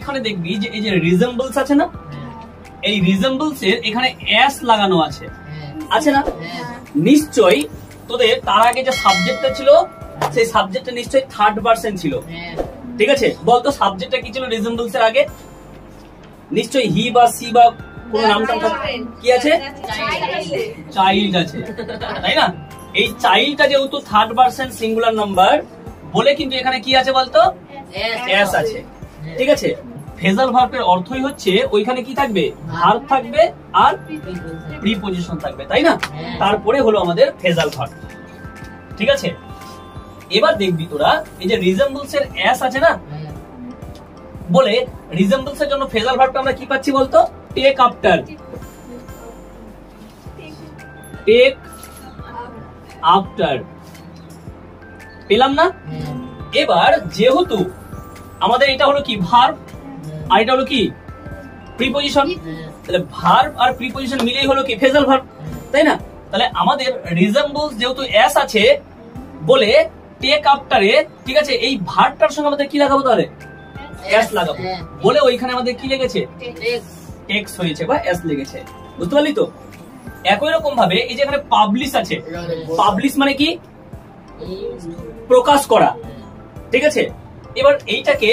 এখানে দেখবি যে এই যে রিজেম্বলস আছে না, এই রিজেম্বলস এর এখানে এস লাগানো আছে, আছে না? নিশ্চয়ই তোদের তার আগে যে সাবজেক্টটা ছিল সেই সাবজেক্টটা নিশ্চয়ই থার্ড পারসন ছিল, ঠিক আছে? বলতো সাবজেক্টটা কি ছিল রিজেম্বলস এর আগে? নিশ্চয়ই হি বা সি বা কোন নামটা কি আছে? চাইল্ড আছে, তাই না? এই চাইল্ডটা যেহেতু থার্ড পারসন সিঙ্গুলার নাম্বার বলে কিন্তু এখানে কি আছে বলতো? এস আছে, ঠিক আছে? ফেজাল ভার্বের অর্থই হচ্ছে ওইখানে কি থাকবে? ভার্ব থাকবে আর প্রিপজিশন থাকবে, তাই না? তারপরে হলো আমাদের ফেজাল ভার্ব, ঠিক আছে? এবার দেখবি তোরা এই যে রিজেম্বলস এর এস আছে না বলে রিজেম্বলস এর জন্য ফেজাল ভার্বটা আমরা কি পাচ্ছি বলতো? টেক আফটার, টেক আফটার পেলাম না? এবার যেহেতু আমাদের এটা হলো কি ভার্ব আর এটা হলো কি প্রিপজিশন, তাহলে ভার্ব আর প্রিপজিশন মিলেই হলো কি ফেজাল ভার্ব, তাই না? তাহলে আমাদের রিজেম্বলস যেহেতু এস আছে বলে টেক আফটারে, ঠিক আছে, এই ভার্বটার সঙ্গে আমাদের কি লাগাবো? তাহলে এস লাগাবো বলে ওইখানে আমাদের কি লেগেছে? টেক্স হয়েছে বা এস লেগেছে, বুঝতে পারলি তো? একই রকম ভাবে এই যে এখানে পাবলিশ আছে, পাবলিশ মানে কি? প্রকাশ করা, ঠিক আছে? এবার এইটাকে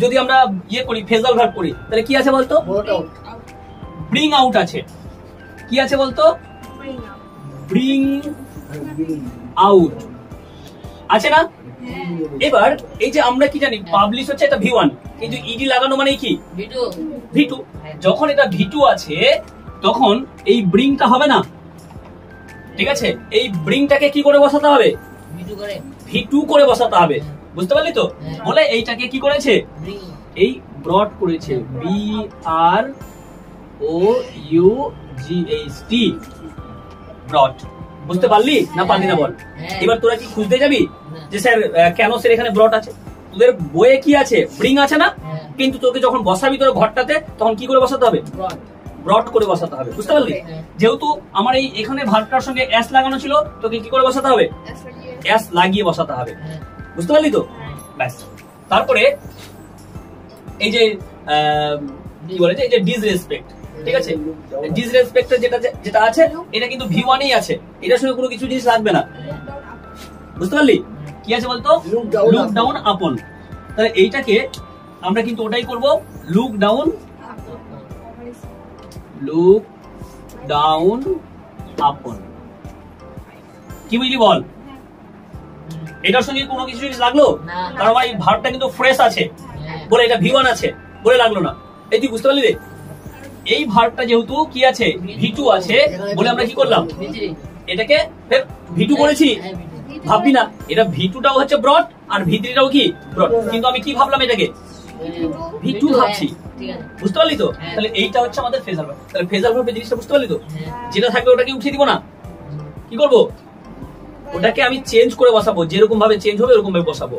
যদি আমরা ইয়ে করি ফেজাল ভার্ব করি তাহলে কি আছে বলতো? ব্রিং আউট আছে, কি আছে বলতো? ব্রিং আউট আছে না? এবার এই যে আমরা কি জানি পাবলিশ হচ্ছে এটা V1 কিন্তু ইডি লাগানো মানে কি? V2। যখন এটা V2 আছে তখন এই ব্রিংটা হবে না, ঠিক আছে? এই ব্রিংটাকে কি করে বসাতে হবে? V2 করে বসাতে হবে, বুঝতে পারলি তো? বলে এইটাকে কি করেছে? এই ব্রট করেছে, BROUGHT, ব্রট। বুঝতে পারলি না পারলি না বল? এবার তোরা কি খুঁজতে যাবি যে স্যার কেন স্যার এখানে ব্রট আছে? তোদের বইয়ে কি আছে? ব্রিং আছে না? কিন্তু তোকে যখন বসাবি তোর ঘরটাতে তখন কি করে বসাতে হবে? ব্রট করে বসাতে হবে, বুঝতে পারলি? যেহেতু আমার এই এখানে ভার্বটার সঙ্গে এস লাগানো ছিল তোকে কি করে বসাতে হবে? এস লাগিয়ে বসাতে হবে, বুঝতে পারলি তো? ব্যাস। তারপরে এই যে কি বলে যে এই যে ডিসরেসপেক্ট, ঠিক আছে? ডিসরেসপেক্ট যেটা আছে এটা কিন্তু V1 এই আছে, এটার সঙ্গে কোনো কিছু জিনিস লাগবে না, বুঝতে পারলি? কি আছে বলতো? Look down upon. তাহলে এইটাকে আমরা কিন্তু ওটাই করব, look down, look down upon. কি বুঝলি বল? এটার সঙ্গে কোনো কিছু জিনিস লাগলো? কারণ আমার এই ভার্বটা কিন্তু ফ্রেশ আছে বলে এটা V1 আছে বলে লাগলো না। এই তুই বুঝতে পারলি রে? এই ভার্বটা যেহেতু কি আছে? V2 আছে বলে আমরা কি করলাম? এটাকে V2 করেছি, ভাববি না এটা V2টাও হচ্ছে ব্রড আর V3টাও কি ব্রড, কিন্তু আমি কি ভাবলাম এটাকে V2 ভাবছি, বুঝতে পারলি তো? তাহলে এইটা হচ্ছে আমাদের ফেজাল ভার্ব। তাহলে ফেজাল ভার্বের জিনিসটা বুঝতে পারলি তো? যেটা থাকবে ওটাকে উঠিয়ে দিব না, কি করব? ওটাকে আমি চেঞ্জ করে বসাবো, যেরকম ভাবে চেঞ্জ হবে ওরকম ভাবে বসাবো।